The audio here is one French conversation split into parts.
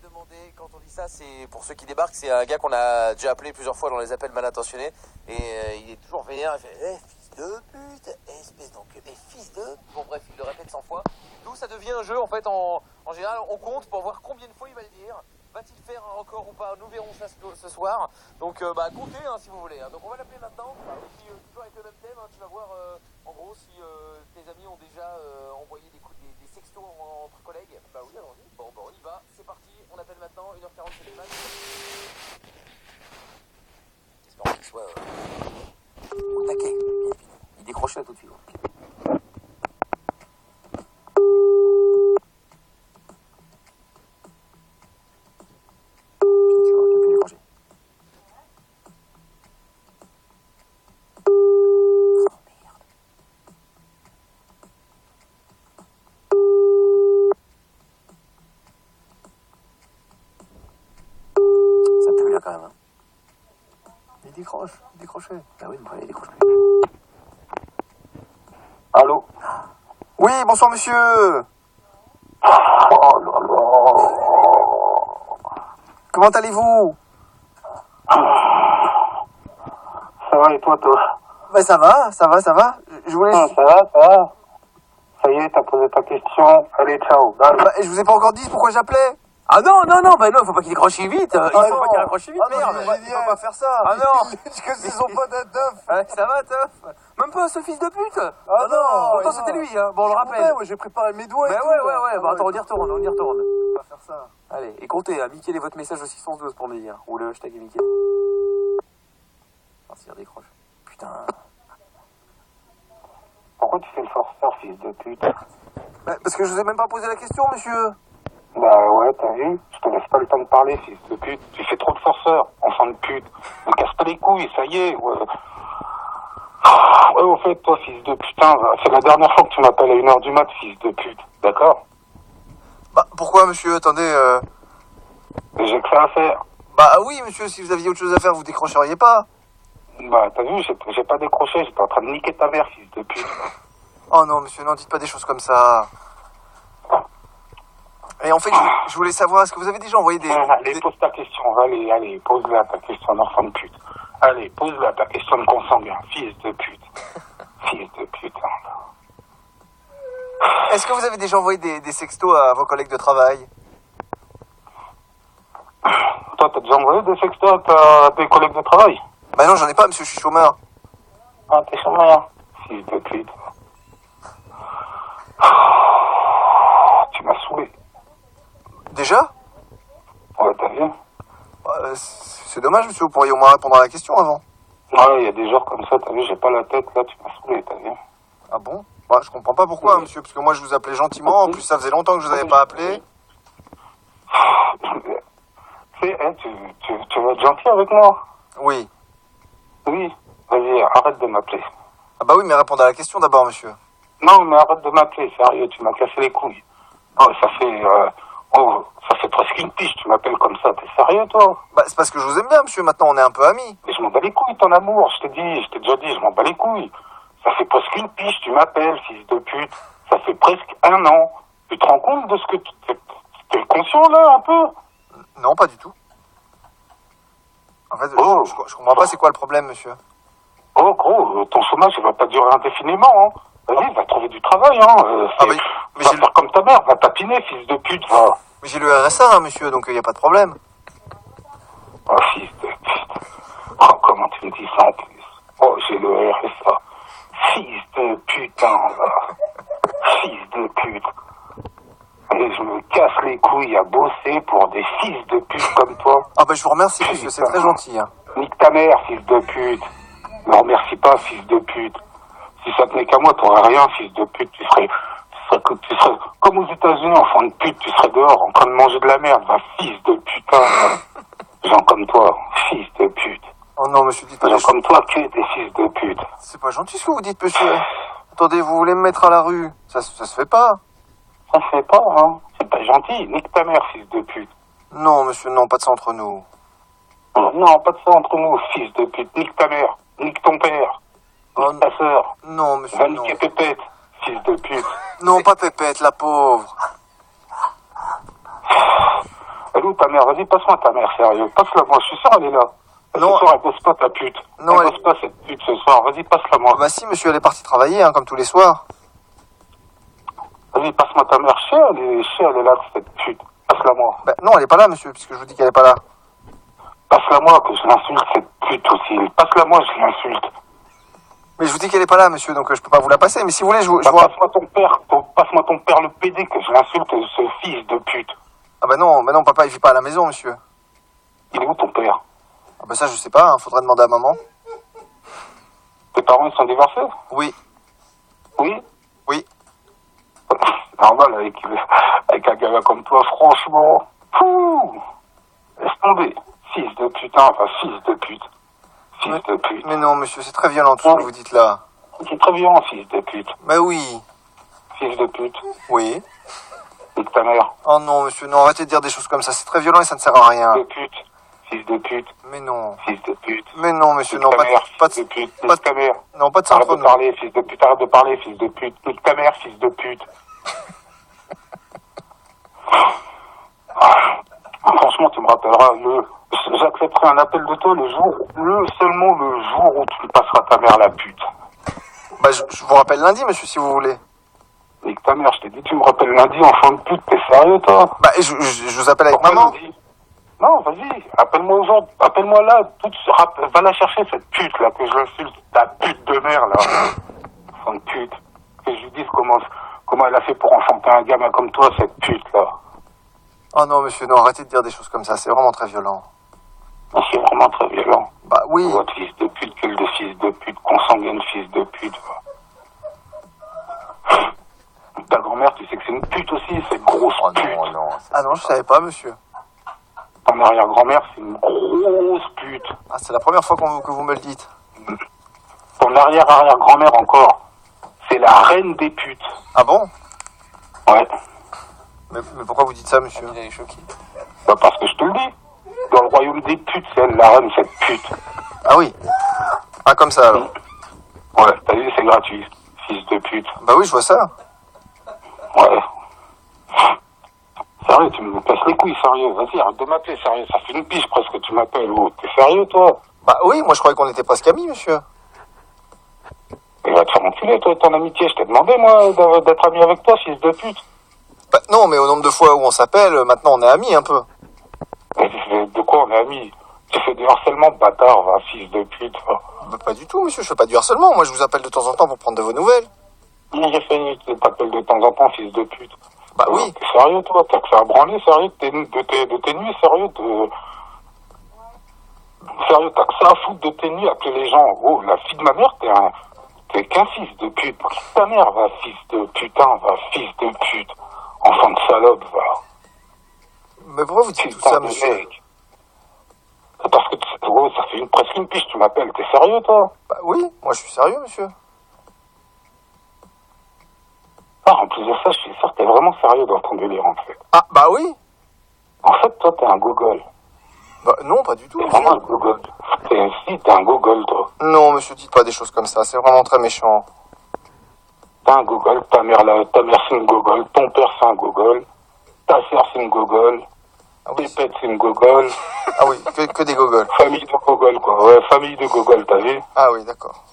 Demandé, quand on dit ça, c'est pour ceux qui débarquent, c'est un gars qu'on a déjà appelé plusieurs fois dans les appels mal intentionnés et il est toujours vénère, il fait fils de pute, espèce d'enculé, fils de... Bon bref, il le répète 100 fois. D'où ça devient un jeu en fait, en général on compte pour voir combien de fois il va le dire. Va-t-il faire un record ou pas? Nous verrons ça ce soir. Donc comptez si vous voulez. Donc on va l'appeler maintenant. Toujours avec le même thème, tu vas voir en gros si tes amis ont déjà envoyé des sextos entre collègues. Bah oui, allons-y. Bon, on y va, c'est parti. On appelle maintenant, 1h40 c'est les matchs. J'espère qu'il soit au taquet. Il décroche là tout de suite. Quand même. Il décrochait. Bah oui, mais il décroche plus. Allô? Oui, bonsoir monsieur. Oh là là. Comment allez-vous? Ça va et toi? Bah ça va. Je voulais... Ça va. Ça y est, t'as posé ta question. Allez, ciao. Bah, je vous ai pas encore dit pourquoi j'appelais. Ah non, faut pas qu'il décroche vite. Il faut pas qu'il décroche vite, merde. Il va pas faire ça. Ah non. Que c'est son pote à Teuf. Ça va, Teuf? Même pas ce fils de pute. Ah non. Pourtant c'était lui, hein. Bon, on le rappelle. Ouais, j'ai préparé mes doigts et tout. Ouais. Bah attends, on y retourne. On va faire ça. Allez, et comptez, Mickaël et votre message au 612 pour me dire. Ou le hashtag Mickaël. Ah, s'il redécroche. Putain. Pourquoi tu fais le forceur, fils de pute? Bah, parce que je vous ai même pas posé la question, monsieur. Bah ouais, t'as vu? Je te laisse pas le temps de parler, fils de pute. Tu fais trop de forceur, enfant de pute. Ne casse pas les couilles, ça y est. Ouais, au fait, toi, fils de putain, c'est la dernière fois que tu m'appelles à 1h du mat, fils de pute. D'accord? Bah, pourquoi, monsieur? Attendez, J'ai que ça à faire. Bah oui, monsieur, si vous aviez autre chose à faire, vous décrocheriez pas. Bah, t'as vu, j'ai pas décroché, j'étais en train de niquer ta mère, fils de pute. Oh non, monsieur, non, dites pas des choses comme ça. Et en fait, je voulais savoir, est-ce que vous avez déjà envoyé des... Allez, pose ta question, allez, pose-la ta question d'enfant de pute. Allez, pose-la ta question de consanguin, fils de pute. Fils de putain. Est-ce que vous avez déjà envoyé des sextos à vos collègues de travail? Toi, t'as déjà envoyé des sextos à tes collègues de travail? Bah non, j'en ai pas, monsieur, je suis chômeur. Ah, t'es chômeur, fils de pute. Tu m'as saoulé. Déjà? Ouais, t'as vu? C'est dommage, monsieur, vous pourriez au moins répondre à la question avant. Ouais, il y a des jours comme ça, t'as vu, j'ai pas la tête, là, tu m'as saoulé, t'as vu? Ah bon? Bah, je comprends pas pourquoi, monsieur, parce que moi, je vous appelais gentiment, en plus, ça faisait longtemps que je vous avais pas appelé. Tu veux être gentil avec moi? Oui. Oui, vas-y, arrête de m'appeler. Ah bah oui, mais répondez à la question d'abord, monsieur. Non, mais arrête de m'appeler, sérieux, tu m'as cassé les couilles. Oh, ça fait presque une pige, tu m'appelles comme ça, t'es sérieux, toi? Bah, c'est parce que je vous aime bien, monsieur, maintenant, on est un peu amis. Mais je m'en bats les couilles, ton amour, je t'ai déjà dit, je m'en bats les couilles. Ça fait presque une pige, tu m'appelles, fils de pute. Ça fait presque 1 an. Tu te rends compte de ce que t'es conscient, là, un peu? Non, pas du tout. En fait, je comprends pas c'est quoi le problème, monsieur. Oh, gros, ton chômage, il va pas durer indéfiniment, hein. Vas-y, va trouver du travail, hein. Mais va faire comme ta mère, va tapiner, fils de pute, va. Mais j'ai le RSA, hein, monsieur, donc y a pas de problème. Oh, fils de pute. Oh, comment tu me dis ça en plus? Oh, j'ai le RSA. Fils de putain, va. Fils de pute. Et je me casse les couilles à bosser pour des fils de pute comme toi. Ah bah je vous remercie, monsieur, c'est très gentil, hein. Nique ta mère, fils de pute. Ne remercie pas, fils de pute. Si ça tenait qu'à moi, t'aurais rien, fils de pute. Tu serais comme aux États-Unis, enfant de pute, tu serais dehors en train de manger de la merde. Va, fils de putain. Gens comme toi, fils de pute. Oh non, monsieur, dites pas Gens comme toi, que des fils de pute. C'est pas gentil ce que vous dites, monsieur. Attendez, vous voulez me mettre à la rue? Ça se fait pas. Ça se fait pas, hein. C'est pas gentil. Nique ta mère, fils de pute. Non, monsieur, non, pas de ça entre nous. Non, pas de ça entre nous, fils de pute. Nique ta mère. Nique ton père. Nique ta sœur. Non, monsieur, Va non. niquer Pépette, fils de pute. Non, pas Pépette, la pauvre. où ta mère? Vas-y, passe-moi ta mère, sérieux. Passe-la moi, je suis sûr, elle est là. Non. Ce soir, elle bosse pas ta pute. Non, Elle bosse pas cette pute ce soir. Vas-y, passe-la moi. Bah si, monsieur, elle est partie travailler, hein, comme tous les soirs. Vas-y, passe-moi ta mère. Elle est là, cette pute. Passe-la moi. Bah non, elle est pas là, monsieur, puisque je vous dis qu'elle est pas là. Passe-la moi, que je l'insulte, cette pute aussi. Passe-la moi, je l'insulte. Mais je vous dis qu'elle est pas là, monsieur, donc je peux pas vous la passer. Mais si vous voulez, je vous... Passe-moi ton père, passe-moi ton père le PD, que je l'insulte, ce fils de pute. Ah bah non, papa, il vit pas à la maison, monsieur. Il est où ton père? Ah bah ça, je sais pas, hein, faudrait demander à maman. Tes parents, ils sont divorcés? Oui. Oui? Oui. Normal, avec un gars comme toi, franchement. Fouh! Laisse tomber. Fils de putain, enfin, fils de pute. Fils de pute. Mais non, monsieur, c'est très violent tout ce que vous dites là. C'est très violent, fils de pute. Bah oui. Fils de pute. Oui. Nique ta mère. Oh non, monsieur, non, arrêtez de dire des choses comme ça, c'est très violent et ça ne sert à rien. Fils de pute. Fils de pute. Mais non. Fils de pute. Mais non, monsieur, Nique non, ta mère, pas fils de pute. pas Nique ta mère. non, pas de ça Arrête entre de nous. parler, fils de pute. Arrête de parler, fils de pute. Nique ta mère, fils de pute. Franchement, tu me rappelleras j'accepterai un appel de toi seulement le jour où tu passeras ta mère la pute. Bah je vous rappelle lundi, monsieur, si vous voulez. Nique ta mère, je t'ai dit, tu me rappelles lundi, enfant de pute, t'es sérieux, toi? Bah je vous appelle avec Pourquoi maman. lundi? Non, vas-y, appelle-moi aujourd'hui, appelle-moi là, va la chercher, cette pute, là, que je l'insulte, ta pute de mère, là. Enfant de pute. Que je lui dise comment elle a fait pour enfanter un gamin comme toi, cette pute, là. Oh non, monsieur, non, arrêtez de dire des choses comme ça, c'est vraiment très violent. C'est vraiment très violent. Bah oui. Votre fils de pute, quel de fils de pute, consanguine fils de pute. Ta grand-mère, tu sais que c'est une pute aussi, cette grosse pute. non. Ah non, je savais pas, monsieur. Ton arrière-grand-mère, c'est une grosse pute. Ah, c'est la première fois que vous me le dites. Ton arrière-arrière-grand-mère encore, c'est la reine des putes. Ah bon? Ouais. Mais pourquoi vous dites ça, monsieur? Il est choqué. Bah parce que je te le dis. Dans le royaume des putes, c'est elle la reine, cette pute. Ah oui. Ah, comme ça, alors. Ouais, t'as vu, c'est gratuit. Fils de pute. Bah oui, je vois ça. Ouais. Sérieux, tu me casses les couilles, sérieux. Vas-y, arrête de m'appeler, sérieux. Ça fait une pige presque que tu m'appelles. Oh, t'es sérieux, toi? Bah oui, moi je croyais qu'on était presque amis, monsieur. Il va te faire enculer, toi, ton amitié. Je t'ai demandé, moi, d'être ami avec toi, fils de pute. Bah non, mais au nombre de fois où on s'appelle, maintenant on est amis un peu. De quoi on est amis? Tu fais du harcèlement, bâtard, va, fils de pute, va. Bah pas du tout, monsieur, je fais pas du harcèlement. Moi je vous appelle de temps en temps pour prendre de vos nouvelles. J'ai fait, tu t'appelles de temps en temps, fils de pute. Bah oui. T'es sérieux, toi? T'as que ça à branler, sérieux, de tes nuits, sérieux, Sérieux, t'as que ça à foutre de tes nuits, appeler les gens. Oh, la fille de ma mère, t'es qu'un fils de pute. Ta mère, va, fils de putain, va, fils de pute. Enfant de salope, va. Mais pourquoi vous dites tout Putain ça, de monsieur? mec. C'est parce que ça fait presque une pige, tu m'appelles. T'es sérieux, toi? Bah oui, moi je suis sérieux, monsieur. Ah, en plus de ça, je suis sûr que t'es vraiment sérieux dans ton délire, en fait. Ah bah oui. En fait, toi, t'es un gogol. Bah non, pas du tout, T'es monsieur. vraiment un gogol. T'es un gogol, toi. Non, monsieur, dites pas des choses comme ça, c'est vraiment très méchant. T'es un gogol, ta mère c'est une gogol, ton père c'est un gogol, ta sœur c'est une gogol, Ah tes oui, pètes c'est une gogol, ah oui, que des gogoles. famille de gogol, quoi. Ouais, famille de gogol, t'as vu? Ah oui, d'accord,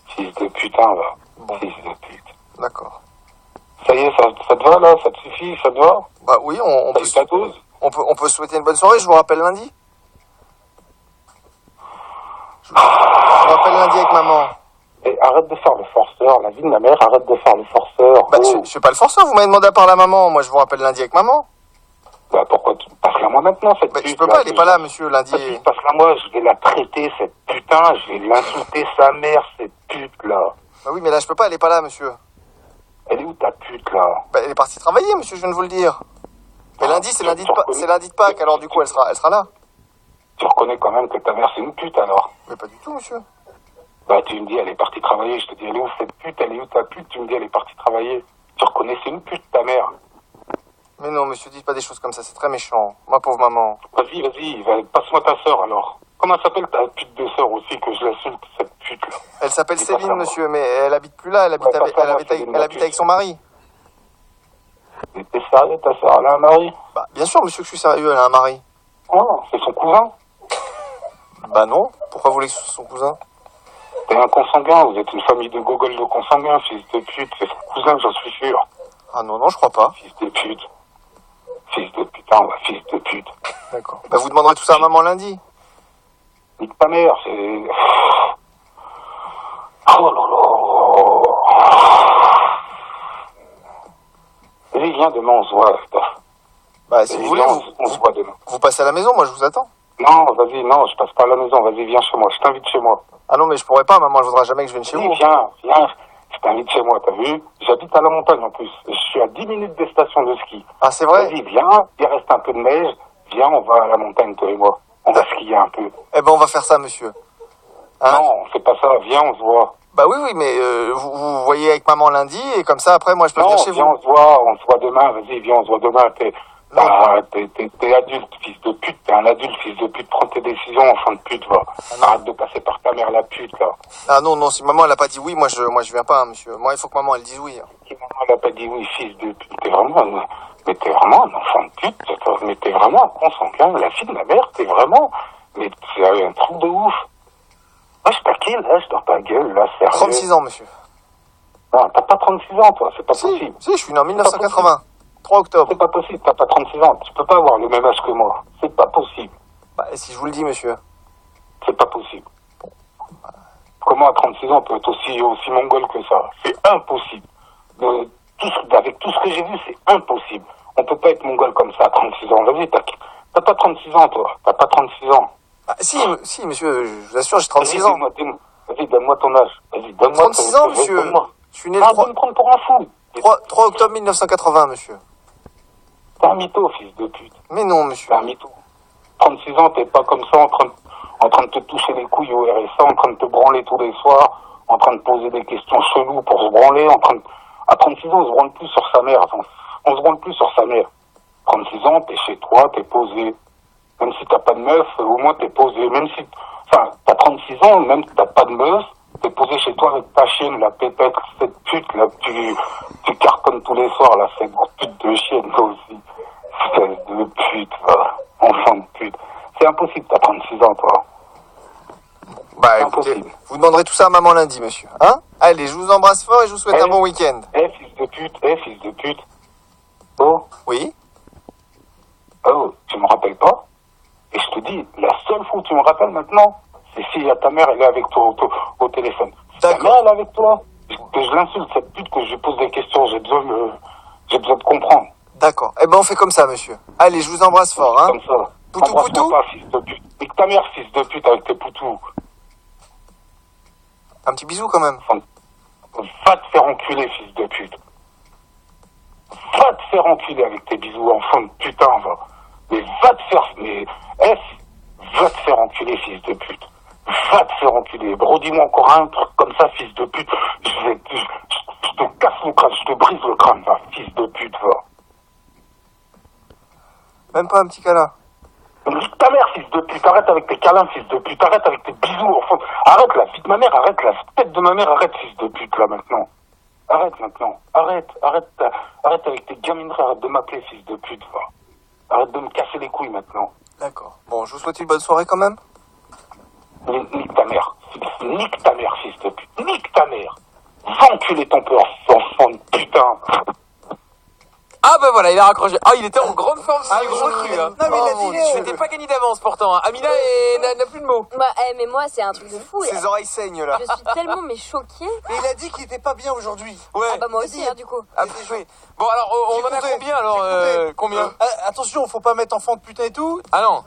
Fils de putain, va. Bon. Fils de pute. d'accord. Ça y est, ça te va, là? Ça te suffit? Ça te va? Bah oui, on T'as peut, eu ta dose? on peut souhaiter une bonne soirée, je vous rappelle lundi. Je vous rappelle lundi avec maman. Et arrête de faire le forceur, la vie de ma mère, arrête de faire le forceur. Bah, Oh. je suis pas le forceur, vous m'avez demandé à parler à maman. Moi, je vous rappelle lundi avec maman. Bah pourquoi tu passes-la moi maintenant, cette Bah, pute? je peux pas, elle est pas là, monsieur, lundi. Vas-y, passe-la moi, je vais la traiter, cette putain, je vais l'insulter sa mère, cette pute, là. Bah oui, mais là, je peux pas, elle est pas là, monsieur. Elle est où ta pute, là? Bah, elle est partie travailler, monsieur, je viens de vous le dire. Mais lundi, c'est lundi de Pâques, alors du coup, elle sera là. Tu reconnais quand même que ta mère, c'est une pute, alors? Mais pas du tout, monsieur. Bah, tu me dis, elle est partie travailler, je te dis, elle est où cette pute? Elle est où ta pute? Tu me dis, elle est partie travailler. Tu reconnais, c'est une pute, ta mère. Mais non, monsieur, dites pas des choses comme ça, c'est très méchant. Ma pauvre maman. Vas-y, passe-moi ta sœur, alors. Comment elle s'appelle ta pute de sœur aussi, que je l'insulte, cette pute, là? Elle s'appelle Dis Céline, pas ça, monsieur, mais elle habite plus là, elle habite, Ouais, pas ça, moi, elle habite avec son mari. Mais t'es sérieux, ta sœur, elle a un mari? Bah, bien sûr, monsieur, que je suis sérieux, elle a un mari. Oh, c'est son cousin? Bah non, pourquoi vous voulez que ce soit son cousin? T'es un consanguin, vous êtes une famille de gogoles de consanguins, fils de pute, c'est son cousin, j'en suis sûr. Ah non, non, je crois pas. Fils de pute. Fils de putain, ouais, fils de pute. D'accord. Bah vous demanderez tout ça à maman lundi. Nique ta mère, c'est... Oh là là. Vas-y, viens, demain, on se voit. Bah si Vas-y, vous voulez, viens, vous, on se voit demain. vous passez à la maison, moi je vous attends. Non, vas-y, non, je passe pas à la maison, vas-y, viens chez moi, je t'invite chez moi. Ah non, mais je pourrais pas, maman, elle voudra jamais que je vienne chez Oui, vous. viens, je t'invite chez moi, t'as vu? J'habite à la montagne en plus, je suis à 10 minutes des stations de ski. Ah c'est vrai? Vas-y, viens, il reste un peu de neige, viens, on va à la montagne, toi et moi. On va skier un peu. Eh ben on va faire ça, monsieur. Hein? Non, on fait pas ça, viens, on se voit. Bah oui, oui, mais vous voyez avec maman lundi, et comme ça, après, moi je peux Non, venir chez viens, vous. on se voit demain, vas-y, viens, on se voit demain, t'es adulte, fils de pute, t'es un adulte, fils de pute, prends tes décisions, enfant de pute, va. Arrête de passer par ta mère, la pute, là. Ah non, non, si maman elle a pas dit oui, moi je viens pas, hein, monsieur. Moi il faut que maman elle dise oui. Hein. Si maman, elle a pas dit oui, fils de pute, t'es vraiment un enfant de pute, mais t'es vraiment un consanguin, la fille de ma mère, t'es vraiment, mais c'est un truc de ouf. Moi, je t'inquiète, là, je dors ta gueule, là, sérieux. 36 ans, monsieur. Non, t'as pas 36 ans, toi, c'est pas possible. Si, je suis né en 1980. 3 octobre. C'est pas possible, t'as pas 36 ans, tu peux pas avoir le même âge que moi. C'est pas possible. Bah, et si je vous le dis, monsieur. C'est pas possible. Comment à 36 ans on peut être aussi mongol que ça? C'est impossible. Avec tout ce que j'ai vu, c'est impossible. On peut pas être mongol comme ça à 36 ans. Vas-y, t'as pas 36 ans, toi. T'as pas 36 ans. Ah, si, monsieur, je vous assure, j'ai 36 ans. Vas-y, donne-moi ton âge. Vas-y, donne-moi 36 ans, monsieur. Donne-moi. Je suis né le Arrête de me prendre pour un fou. 3 octobre 1980, monsieur. T'es un mytho, fils de pute. Mais non, monsieur. T'es un mytho. 36 ans, t'es pas comme ça en train de te toucher les couilles au RSA, en train de te branler tous les soirs, en train de poser des questions cheloues pour se branler, à 36 ans, on se branle plus sur sa mère. On se branle plus sur sa mère. 36 ans, t'es chez toi, t'es posé. Même si t'as pas de meuf, au moins t'es posé. T'as 36 ans, même si t'as pas de meuf, t'es posé chez toi avec ta chienne, la pépette, cette pute, là, tu cartonnes tous les soirs, là, cette pute de chienne, toi aussi. Espèce de pute, va. Enfant de pute. C'est impossible, t'as 36 ans, toi. Bah, écoutez, vous demanderez tout ça à maman lundi, monsieur. Hein? Allez, je vous embrasse fort et je vous souhaite un bon week-end. Fils de pute. Oh? Oui? Oh, tu me rappelles pas? Et je te dis, la seule fois où tu me rappelles maintenant, c'est si ta mère, elle est avec toi au téléphone. Si ta mère, elle est avec toi, que je l'insulte, cette pute, que je lui pose des questions, j'ai besoin de comprendre. D'accord. Eh ben, on fait comme ça, monsieur. Allez, je vous embrasse fort, hein? Comme ça. Poutou, poutou? Pas, fils de pute. Nique ta mère, fils de pute, avec tes poutous. Un petit bisou, quand même. Va te faire enculer, fils de pute. Va te faire enculer avec tes bisous, enfant de putain, va. Mais va te faire enculer, fils de pute. Va te faire enculer. Redis-moi encore un truc comme ça, fils de pute. Je te casse le crâne, je te brise le crâne, va, fils de pute, va. Même pas un petit câlin. Nique ta mère, fils de pute. Arrête avec tes câlins, fils de pute. Arrête avec tes bisous, enfant. Arrête la vie de ma mère, arrête la tête de ma mère, arrête, fils de pute, là, maintenant. Arrête maintenant. Arrête avec tes gamineries, arrête de m'appeler, fils de pute, va. Arrête de me casser les couilles maintenant. D'accord. Bon, je vous souhaite une bonne soirée quand même. Nique ta mère. Nique ta mère, fils de pute. Nique ta mère. Va enculer ton peur, enfant de putain. Ah bah voilà, il a raccroché. Ah, il était en grande forme, c'est gros cru. Hein. Non, mais il a dit... Je n'étais pas gagné d'avance pourtant. Hein. Amina n'a plus de mots. Bah, mais moi, c'est un truc de fou. Ses oreilles saignent, là. Je suis tellement choquée. Et il a dit qu'il était pas bien aujourd'hui. Ouais. Ah bah moi aussi, hein, du coup. Ah, oui. Bon alors, on en a combien alors combien Attention, faut pas mettre enfant de putain et tout. Ah non.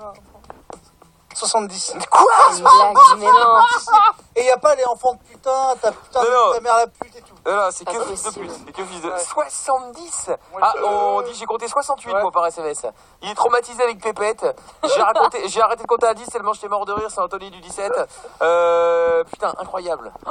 70. Quoi? C'est une blague, mais non. Et y a pas les enfants de putain, ta putain, Non. ta mère la pute et tout. Non, c'est Pas que fils de possible. pute. C'est que fils de... Ouais. 70. Moi, Ah, on dit j'ai compté 68 Ouais. moi par SMS. Il est traumatisé avec Pépette. J'ai arrêté de compter à 10 tellement j'étais mort de rire, c'est Anthony du 17. Putain, incroyable. Oh,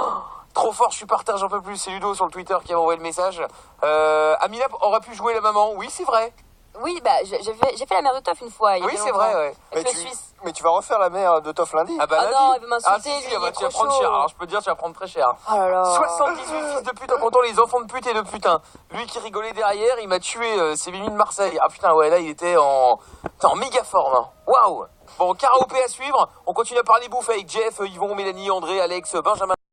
trop fort, je suis par terre, j'en peux plus. C'est Ludo sur le Twitter qui m'a envoyé le message. Amina aurait pu jouer la maman. Oui, c'est vrai. Oui, bah j'ai fait la mère de Toff une fois. Il y a Oui, pas c'est longtemps, vrai, ouais. Avec le Suisse. Mais tu vas refaire la mère de Toff lundi. Ah bah Ah lundi. non, il veut m'insulter, Ah si, lui, si, il ah bah, est tu vas trop prendre cher. chaud. Alors je peux te dire, tu vas prendre très cher. Oh là là. 78 fils de pute en comptant les enfants de pute et de putain. Lui qui rigolait derrière, il m'a tué, c'est Mimi de Marseille. Ah putain, ouais, là il était en méga forme. Hein. Waouh. Bon, karaopé à suivre. On continue à parler bouffe avec Jeff, Yvon, Mélanie, André, Alex, Benjamin.